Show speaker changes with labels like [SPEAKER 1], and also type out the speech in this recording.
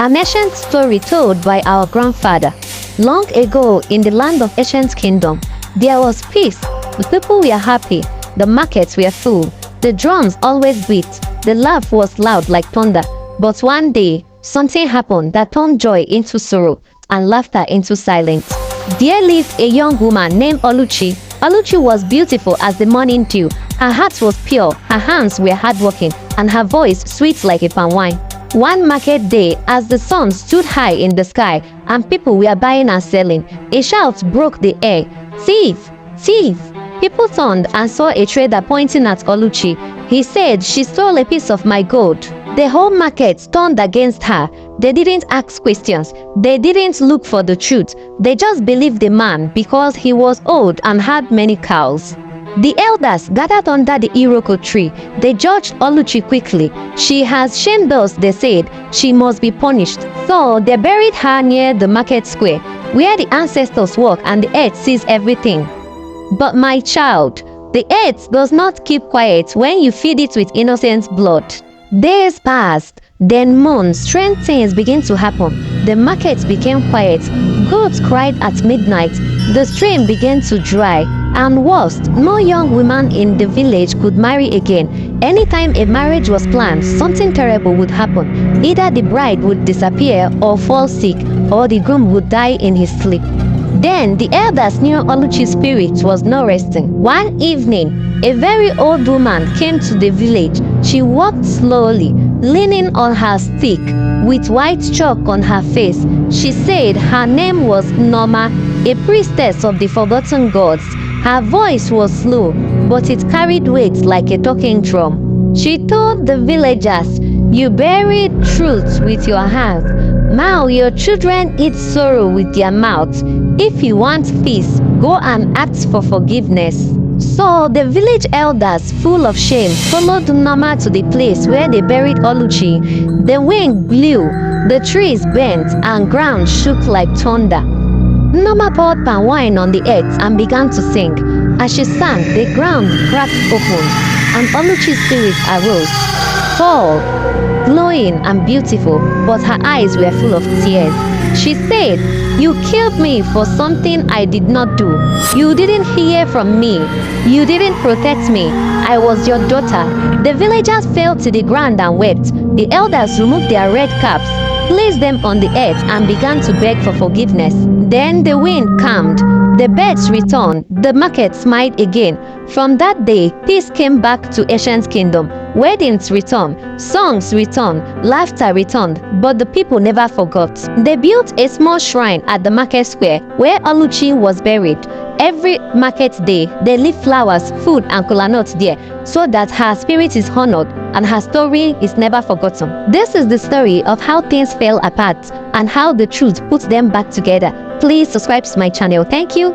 [SPEAKER 1] An ancient story told by our grandfather. Long ago, in the land of ancient kingdom, there was peace. The people were happy. The markets were full. The drums always beat. The laugh was loud like thunder. But one day, something happened that turned joy into sorrow and laughter into silence. There lived a young woman named Oluchi. Oluchi was beautiful as the morning dew. Her heart was pure, her hands were hardworking, and her voice sweet like a palm wine. One market day, as the sun stood high in the sky and people were buying and selling, a shout broke the air. "Thief! Thief!" People turned and saw a trader pointing at Oluchi. He said she stole a piece of my gold. The whole market turned against her. They didn't ask questions. They didn't look for the truth. They just believed the man because he was old and had many cows. The elders gathered under the iroko tree. They judged Oluchi quickly. She has shamed us, they said. She must be punished. So they buried her near the market square, where the ancestors walk and the earth sees everything. But my child, the earth does not keep quiet when you feed it with innocent blood. Days passed, then months, strange things began to happen. The market became quiet. Goats cried at midnight. The stream began to dry. And worst, no young woman in the village could marry again. Anytime a marriage was planned, something terrible would happen. Either the bride would disappear or fall sick, or the groom would die in his sleep. Then the elders knew Oluchi's spirit was not resting. One evening, a very old woman came to the village. She walked slowly, leaning on her stick, with white chalk on her face. She said her name was Norma, a priestess of the forgotten gods. Her voice was slow, but it carried weight like a talking drum. She told the villagers, "You buried truth with your hands. Now your children eat sorrow with their mouths. If you want peace, go and ask for forgiveness." So the village elders, full of shame, followed Norma to the place where they buried Oluchi. The wind blew, the trees bent, and ground shook like thunder. Norma poured palm wine on the earth and began to sing. As she sang, the ground cracked open, and Oluchi's spirit arose, tall, glowing and beautiful, but her eyes were full of tears. She said, "You killed me for something I did not do. You didn't hear from me. You didn't protect me. I was your daughter." The villagers fell to the ground and wept. The elders removed their red caps, placed them on the earth, and began to beg for forgiveness. Then the wind calmed. The birds returned. The market smiled again. From that day, peace came back to ancient kingdom. Weddings returned, songs returned, laughter returned, but the people never forgot. They built a small shrine at the market square where Oluchi was buried. Every market day, they leave flowers, food, and kola nuts there so that her spirit is honored and her story is never forgotten. This is the story of how things fell apart and how the truth puts them back together. Please subscribe to my channel. Thank you.